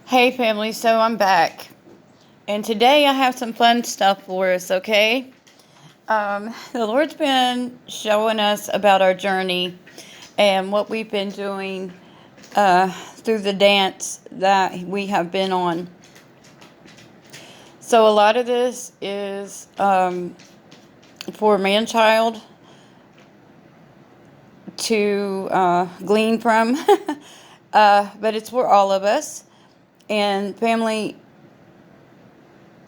Hey family, so I'm back. And today I have some fun stuff for us, okay? The Lord's been showing us about our journey and what we've been doing through the dance that we have been on. So a lot of this is for man-child to glean from, but it's for all of us. And family,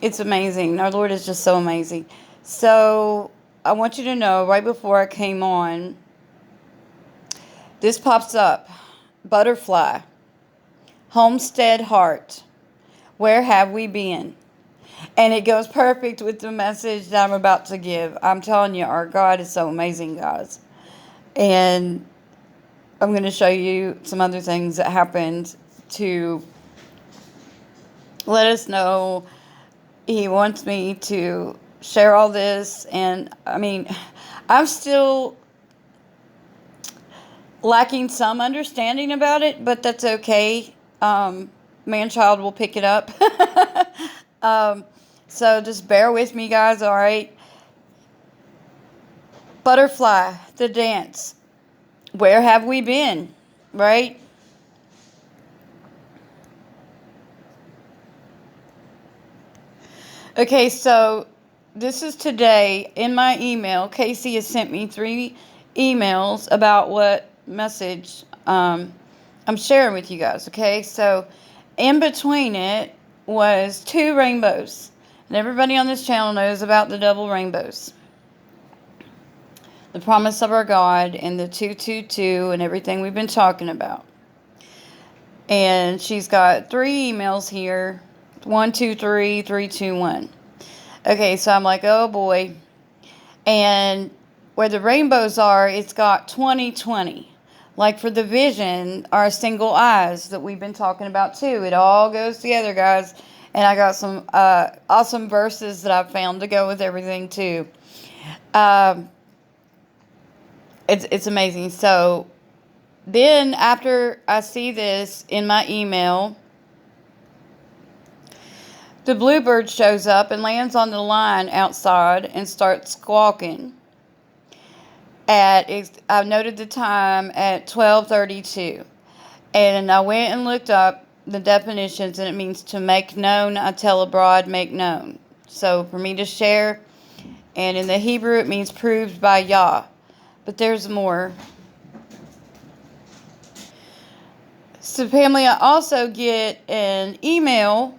it's amazing. Our Lord is just so amazing. So I want you to know, right before I came on, this pops up. Butterfly. Homestead heart. Where have we been? And it goes perfect with the message that I'm about to give. I'm telling you, our God is so amazing, guys. And I'm going to show you some other things that happened to let us know He wants me to share all this. And I mean, I'm still lacking some understanding about it, but that's okay. Man-child will pick it up. um, so just bear with me, guys, all right? Butterfly, the dance. Where have we been, right? Okay, so this is today in my email. Casey has sent me 3 emails about what message I'm sharing with you guys, okay? So in between it was 2 rainbows. And everybody on this channel knows about the double rainbows. The promise of our God and the 222 and everything we've been talking about. And she's got 3 emails here. 1, 2, 3, 3, 2, 1. Okay, so I'm like, oh boy. And where the rainbows are, it's got 2020. Like for the vision, our single eyes that we've been talking about too. It all goes together, guys. And I got some awesome verses that I've found to go with everything too. Um, it's amazing. So then after I see this in my email, the bluebird shows up and lands on the line outside and starts squawking. I noted the time at 12:32, and I went and looked up the definitions, and it means to make known. I tell abroad, make known. So for me to share, and in the Hebrew it means proved by Yah. But there's more. So family, I also get an email,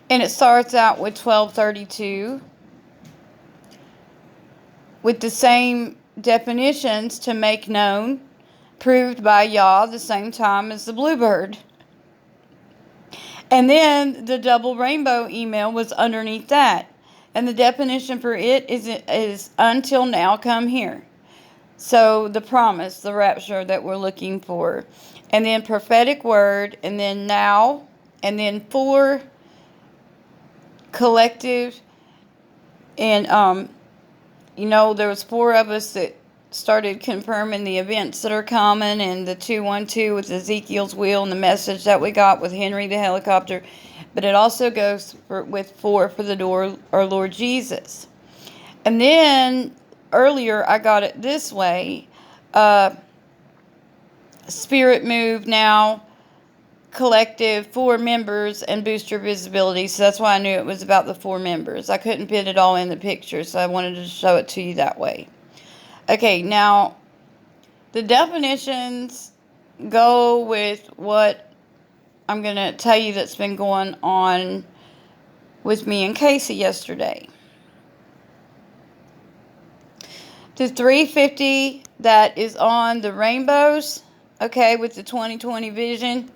and it starts out with 12:32 with the same definitions to make known, proved by Yah, the same time as the bluebird. And then the double rainbow email was underneath that. And the definition for it is until now come here. So the promise, the rapture that we're looking for. And then prophetic word, and then now, and then for collective. And there was 4 of us that started confirming the events that are coming, and the 212 with Ezekiel's wheel and the message that we got with Henry the helicopter. But it also goes with 4 for the door, our Lord Jesus. And then earlier I got it this way. Spirit move now, collective, 4 members, and booster visibility. So that's why I knew it was about the 4 members. I couldn't fit it all in the picture, so I wanted to show it to you that way. Okay, now the definitions go with what I'm going to tell you that's been going on with me and Casey yesterday. The 350 that is on the rainbows, okay, with the 2020 vision,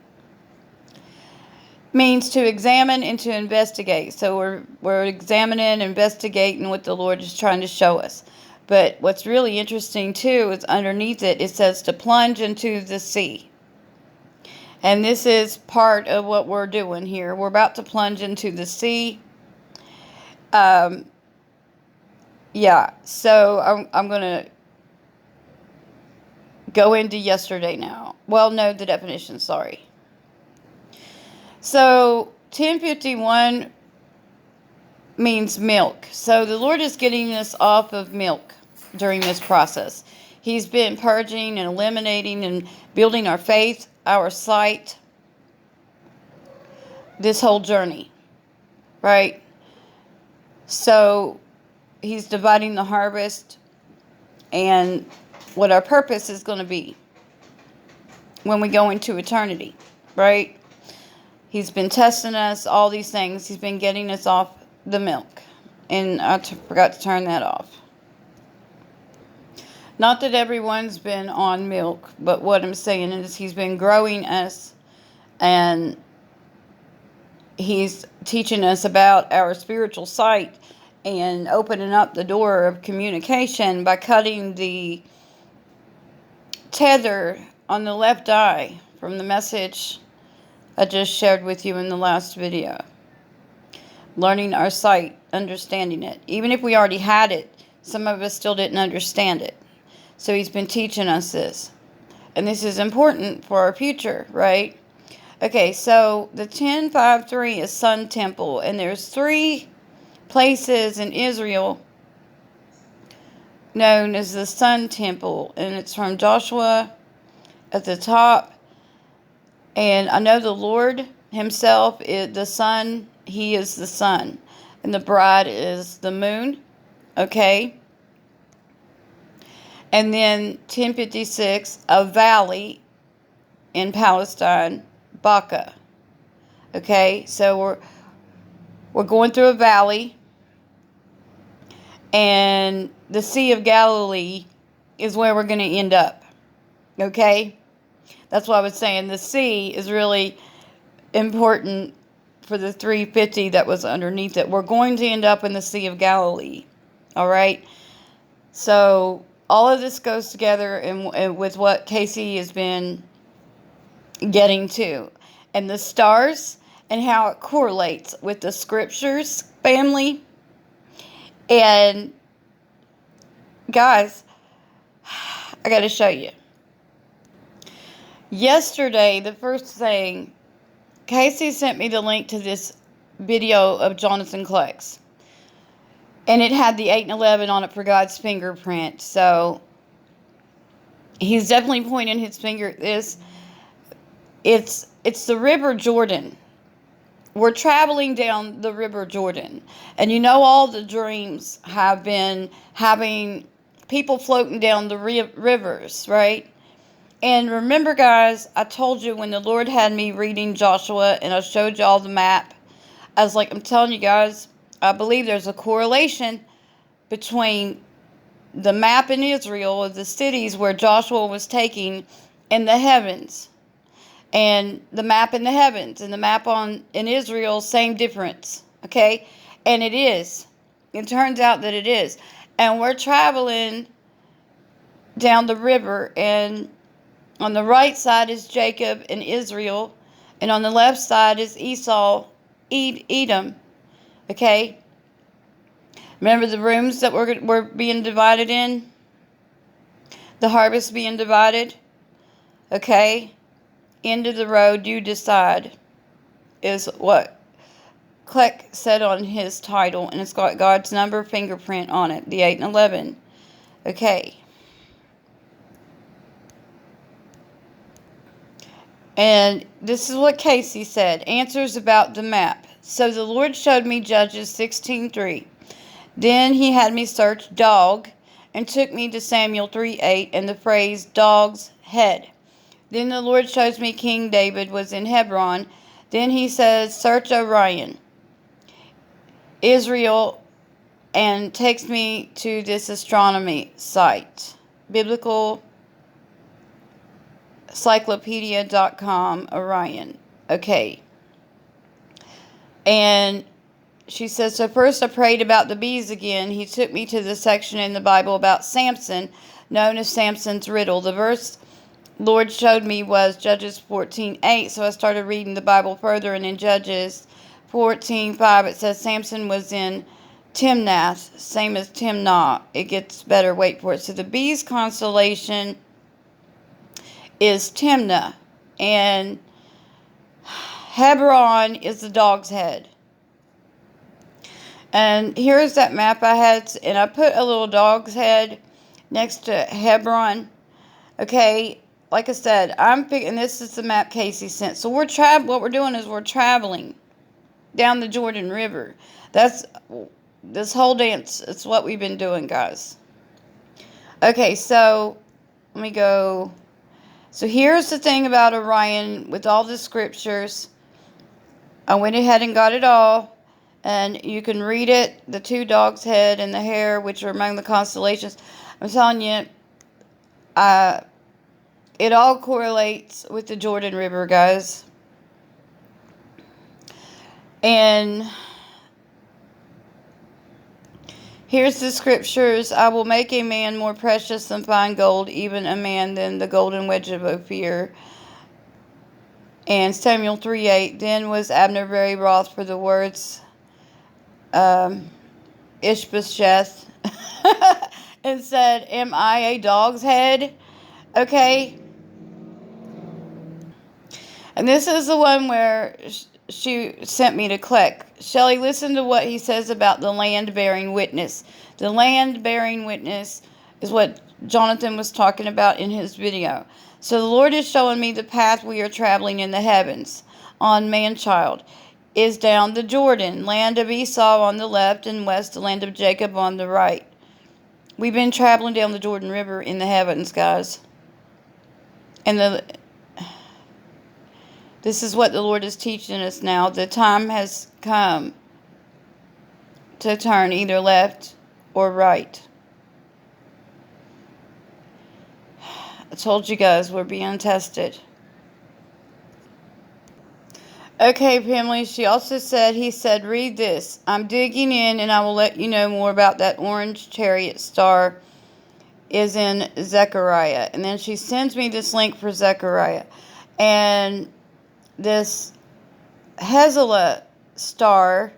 means to examine and to investigate. So we're examining, investigating what the Lord is trying to show us. But what's really interesting too is underneath it, it says to plunge into the sea. And this is part of what we're doing here. We're about to plunge into the sea. Yeah, so I'm going to go into yesterday now. Well, no, the definition, sorry. So 1051 means milk. So the Lord is getting us off of milk during this process. He's been purging and eliminating and building our faith, our sight, this whole journey, right? So he's dividing the harvest and what our purpose is going to be when we go into eternity, right? He's been testing us, all these things. He's been getting us off the milk. And I forgot to turn that off. Not that everyone's been on milk, but what I'm saying is he's been growing us, and he's teaching us about our spiritual sight and opening up the door of communication by cutting the tether on the left eye from the message I just shared with you in the last video. Learning our sight, understanding it. Even if we already had it, some of us still didn't understand it. So he's been teaching us this. And this is important for our future, right? Okay, so the 1053 is Sun Temple. And there's 3 places in Israel known as the Sun Temple. And it's from Joshua at the top. And I know the Lord himself is the sun. He is the sun. And the bride is the moon. Okay. And then 1056, a valley in Palestine, Baca. Okay. So we're going through a valley. And the Sea of Galilee is where we're going to end up. Okay. That's why I was saying the sea is really important for the 350 that was underneath it. We're going to end up in the Sea of Galilee. All right. So all of this goes together and with what Casey has been getting to. And the stars and how it correlates with the scriptures, family. And guys, I got to show you. Yesterday, the first thing, Casey sent me the link to this video of Jonathan Kleck's. And it had the 8 and 11 on it for God's fingerprint. So, he's definitely pointing his finger at this. It's the River Jordan. We're traveling down the River Jordan. And you know all the dreams have been having people floating down the rivers, right? And remember, guys, I told you when the Lord had me reading Joshua and I showed you all the map, I was like, I'm telling you guys, I believe there's a correlation between the map in Israel of the cities where Joshua was taking in the heavens and the map in the heavens and the map in Israel, same difference, okay? And it is. It turns out that it is. And we're traveling down the river, and on the right side is Jacob and Israel, and on the left side is Esau, Edom. Okay? Remember the rooms that we're being divided in? The harvest being divided? Okay? End of the road, you decide, is what Kleck said on his title, and it's got God's number fingerprint on it, the 8 and 11. Okay. And this is what Casey said. Answers about the map. So the Lord showed me Judges 16:3. Then he had me search dog and took me to Samuel 3:8 and the phrase dog's head. Then the Lord shows me King David was in Hebron. Then he says, search Orion, Israel, and takes me to this astronomy site. Biblical Encyclopedia.com, Orion. Okay. And she says, so first I prayed about the bees again. He took me to the section in the Bible about Samson, known as Samson's riddle. The verse Lord showed me was Judges 14:8. So I started reading the Bible further, and in Judges 14:5 it says Samson was in Timnath, same as Timnah. It gets better, wait for it. So the bees constellation is Timnah, and Hebron is the dog's head. And here's that map I had, and I put a little dog's head next to Hebron. Okay, like I said, I'm picking, this is the map Casey sent. So what we're doing is we're traveling down the Jordan River. That's this whole dance. It's what we've been doing, guys. Okay, so let me go. So here's the thing about Orion with all the scriptures. I went ahead and got it all. And you can read it, the two dogs' head and the hair, which are among the constellations. I'm telling you, it all correlates with the Jordan River, guys. And here's the scriptures. I will make a man more precious than fine gold, even a man than the golden wedge of Ophir. And Samuel 3:8. Then was Abner very wroth for the words Ishbosheth and said, am I a dog's head? Okay. And this is the one where she sent me to click. Shelley, listen to what he says about the land bearing witness. The land bearing witness is what Jonathan was talking about in his video. So the Lord is showing me the path we are traveling in the heavens on man-child is down the Jordan, land of Esau on the left and west, the land of Jacob on the right. We've been traveling down the Jordan River in the heavens, guys. And this is what the Lord is teaching us now. The time has come to turn either left or right. I told you guys we're being tested. Okay, Pamela, she also said, he said, read this. I'm digging in and I will let you know more about that orange chariot star is in Zechariah. And then she sends me this link for Zechariah. And this Hezbollah star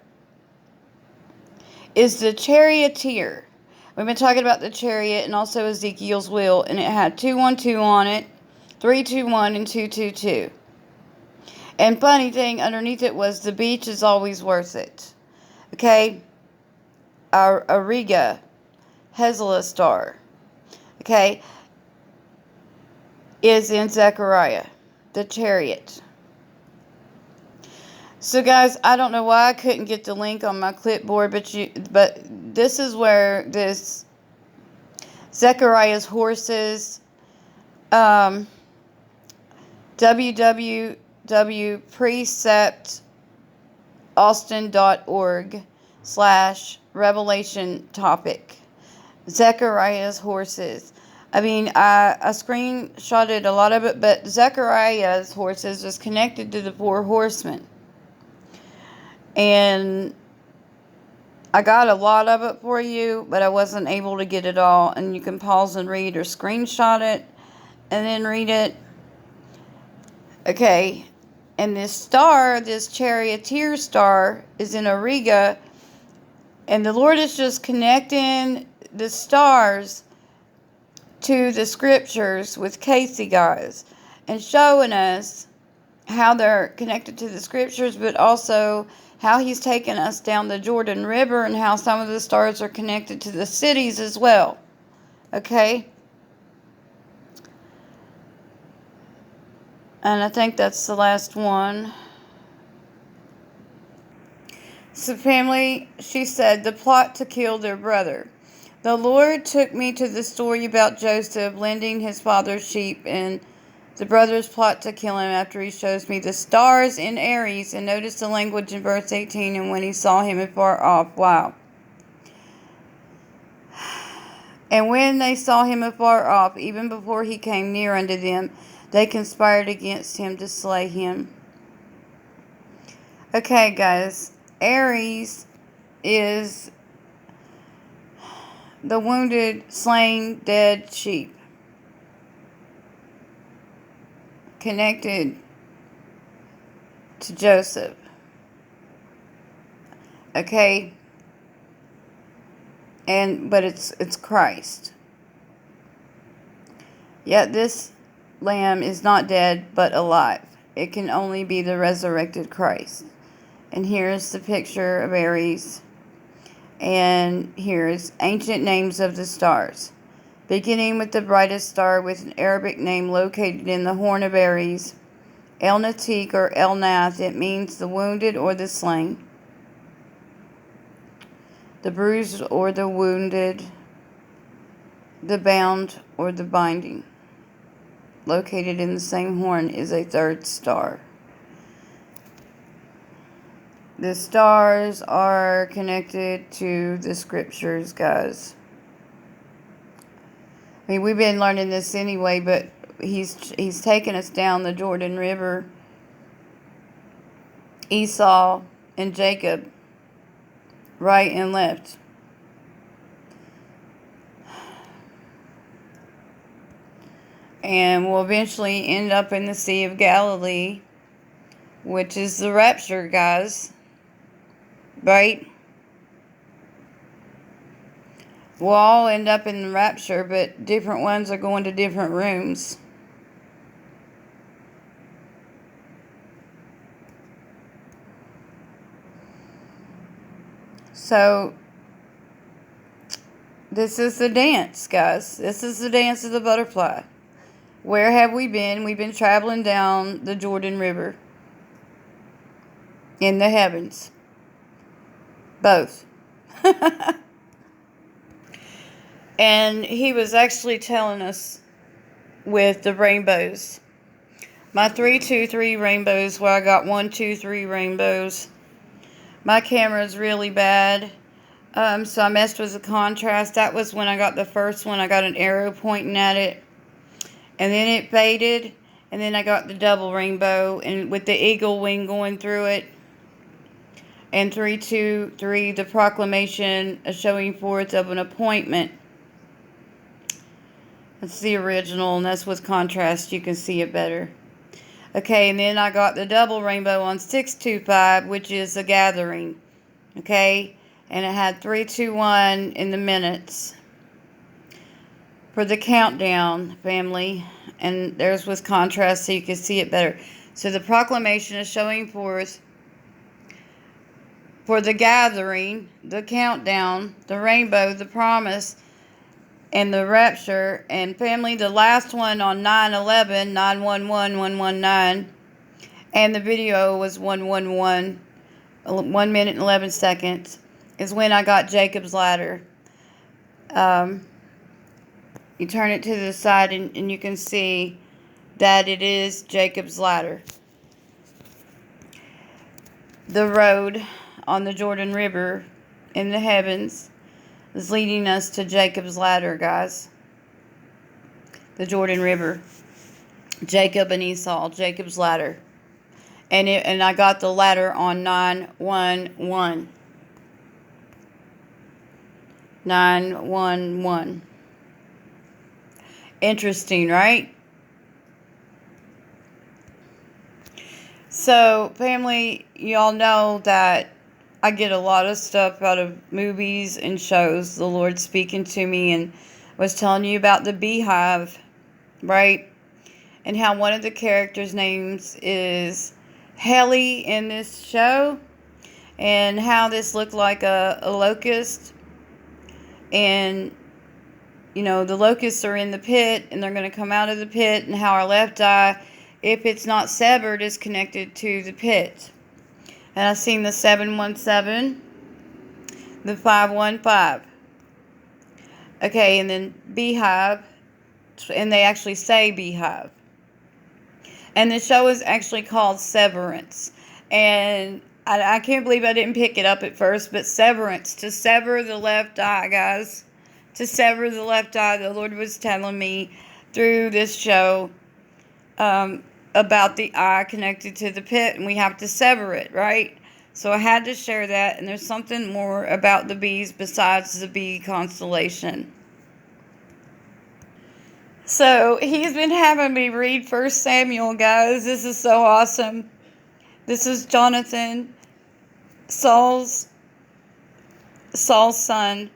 is the charioteer. We've been talking about the chariot and also Ezekiel's wheel. And it had 212 on it, 321 and 222. And funny thing, underneath it was the beach is always worth it. Okay? Ariga, Hezbollah star. Okay? Is in Zechariah, the chariot. So guys, I don't know why I couldn't get the link on my clipboard, but this is where this Zechariah's horses, www.preceptaustin.org/revelation topic. Zechariah's horses. I mean, I screenshotted a lot of it, but Zechariah's horses is connected to the 4 horsemen. And I got a lot of it for you, but I wasn't able to get it all. And you can pause and read or screenshot it and then read it. Okay, and this star, this charioteer star, is in Ariga, and the Lord is just connecting the stars to the scriptures with Casey, guys, and showing us how they're connected to the scriptures, but also how he's taken us down the Jordan River and how some of the stars are connected to the cities as well. Okay? And I think that's the last one. So family, she said, the plot to kill their brother. The Lord took me to the story about Joseph lending his father's sheep and the brothers plot to kill him after he shows me the stars in Aries. And notice the language in verse 18, and when he saw him afar off. Wow. And when they saw him afar off, even before he came near unto them, they conspired against him to slay him. Okay, guys. Aries is the wounded, slain, dead sheep. Connected to Joseph. Okay? But it's Christ. Yet this lamb is not dead, but alive. it can only be the resurrected Christ. And here's the picture of Aries. And here's ancient names of the stars. Beginning with the brightest star with an Arabic name located in the Horn of Aries, El Natik or El Nath, it means the wounded or the slain, the bruised or the wounded, the bound or the binding. Located in the same horn is a third star. The stars are connected to the scriptures, guys. I mean, we've been learning this anyway, but he's taken us down the Jordan River. Esau and Jacob, right and left. And we'll eventually end up in the Sea of Galilee, which is the rapture, guys. Right? We'll all end up in the rapture, but different ones are going to different rooms. So, this is the dance, guys. This is the dance of the butterfly. Where have we been? We've been traveling down the Jordan River. In the heavens. Both. And he was actually telling us with the rainbows. My 323 rainbows, where I got 123 rainbows. My camera's really bad. So I messed with the contrast. That was when I got the first one. I got an arrow pointing at it. And then it faded. And then I got the double rainbow. And with the eagle wing going through it. And 323, the proclamation, a showing forth of an appointment. That's the original, and that's with contrast. You can see it better. Okay, and then I got the double rainbow on 625, which is a gathering. Okay, and it had 321 in the minutes for the countdown, family. And there's with contrast so you can see it better. So the proclamation is showing forth for the gathering, the countdown, the rainbow, the promise, and the rapture. And family, the last one on 9/11, 911, 119, and the video was 111, 1 minute and 11 seconds, is when I got Jacob's ladder. You turn it to the side and you can see that it is Jacob's ladder. The road on the Jordan River in the heavens is leading us to Jacob's ladder, guys. The Jordan River. Jacob and Esau, Jacob's ladder. And I got the ladder on 911. 911. Interesting, right? So, family, y'all know that I get a lot of stuff out of movies and shows. The Lord speaking to me, and was telling you about the beehive, right? And how one of the characters' names is Haley in this show, and how this looked like a locust. And, you know, the locusts are in the pit, and they're going to come out of the pit, and how our left eye, if it's not severed, is connected to the pit. And I've seen the 717, the 515. Okay, and then beehive, and they actually say beehive. And the show is actually called Severance. And I can't believe I didn't pick it up at first, but severance, to sever the left eye, guys. To sever the left eye, the Lord was telling me through this show about the eye connected to the pit, and we have to sever it, right? So I had to share that, and there's something more about the bees besides the bee constellation. So he's been having me read 1 Samuel, guys. This is so awesome. This is Jonathan, Saul's son.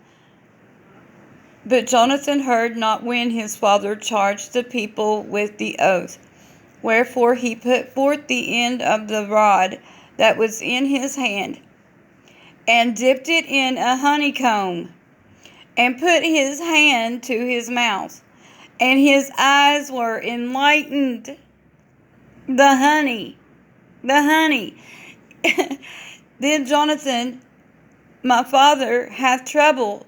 But Jonathan heard not when his father charged the people with the oath. Wherefore he put forth the end of the rod that was in his hand, and dipped it in a honeycomb, and put his hand to his mouth, and his eyes were enlightened. The honey. Then Jonathan, my father, hath troubled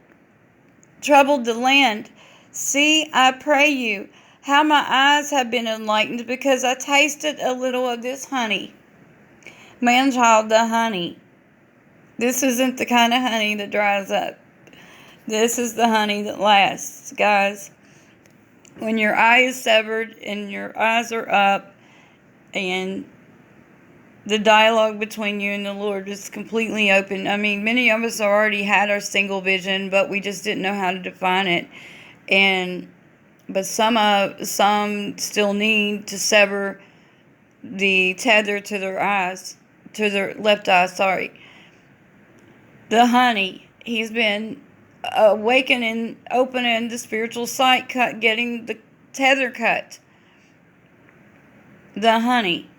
the land. See, I pray you, how my eyes have been enlightened, because I tasted a little of this honey. Man-child, the honey. This isn't the kind of honey that dries up. This is the honey that lasts, guys. When your eye is severed and your eyes are up and the dialogue between you and the Lord is completely open. I mean, many of us already had our single vision, but we just didn't know how to define it. But some still need to sever the tether to their eyes, to their left eye, sorry. The honey, he's been awakening, opening the spiritual sight, getting the tether cut. The honey.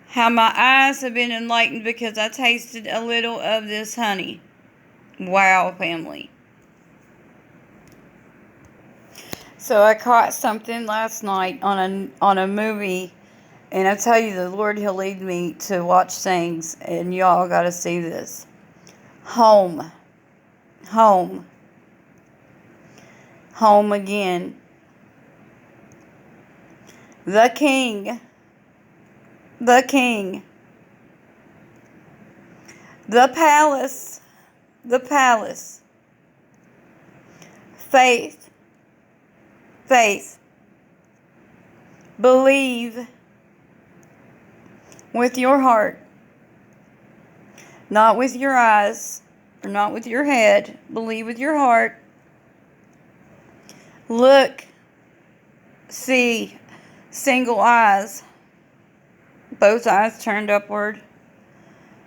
How my eyes have been enlightened, because I tasted a little of this honey. Wow, family. So I caught something last night on a movie, and I tell you, the Lord, He'll lead me to watch things, and y'all got to see this. Home again. The King. The palace. Faith. Believe with your heart, not with your eyes, or not with your head. Believe with your heart. Look, see, single eyes, both eyes turned upward.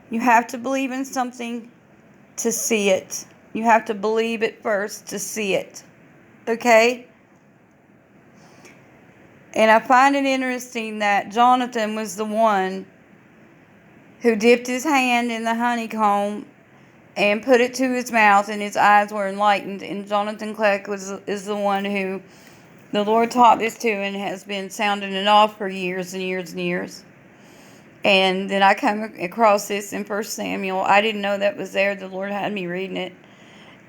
You have to believe in something to see it. You have to believe it first to see it. Okay? And I find it interesting that Jonathan was the one who dipped his hand in the honeycomb and put it to his mouth, and his eyes were enlightened. And Jonathan Kleck is the one who the Lord taught this to, and has been sounding it off for years and years and years. And then I come across this in 1 Samuel. I didn't know that was there. The Lord had me reading it.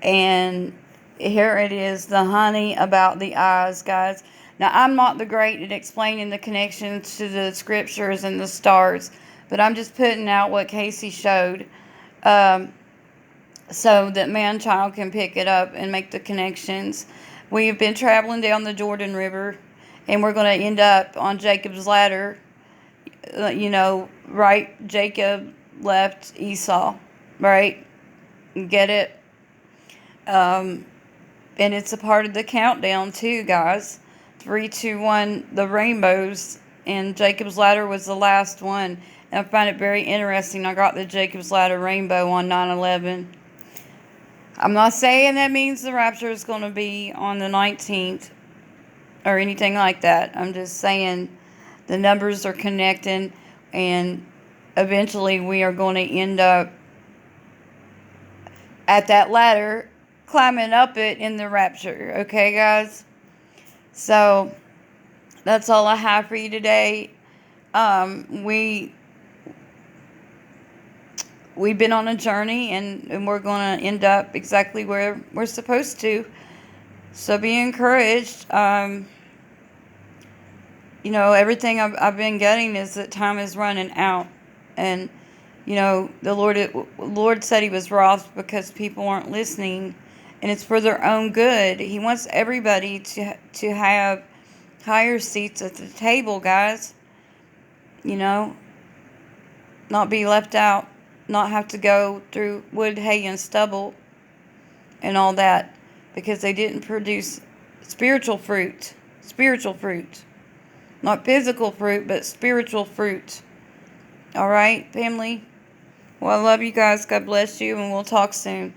And here it is, the honey about the eyes, guys. Now, I'm not the great at explaining the connections to the scriptures and the stars, but I'm just putting out what Casey showed, so that man-child can pick it up and make the connections. We've been traveling down the Jordan River, and we're going to end up on Jacob's ladder. Right? Jacob left Esau, right? Get it? And it's a part of the countdown too, guys. 3, 2, 1, the rainbows, and Jacob's ladder was the last one. And I find it very interesting. I got the Jacob's ladder rainbow on 9/11. I'm not saying that means the rapture is going to be on the 19th or anything like that. I'm just saying the numbers are connecting, and eventually we are going to end up at that ladder, climbing up it in the rapture. Okay, guys? So that's all I have for you today. We've been on a journey, and we're going to end up exactly where we're supposed to. So be encouraged. Everything I've been getting is that time is running out. And, the Lord said He was wroth because people aren't listening. And it's for their own good. He wants everybody to have higher seats at the table, guys. Not be left out. Not have to go through wood, hay, and stubble and all that, because they didn't produce spiritual fruit. Not physical fruit, but spiritual fruit. All right, family? Well, I love you guys. God bless you, and we'll talk soon.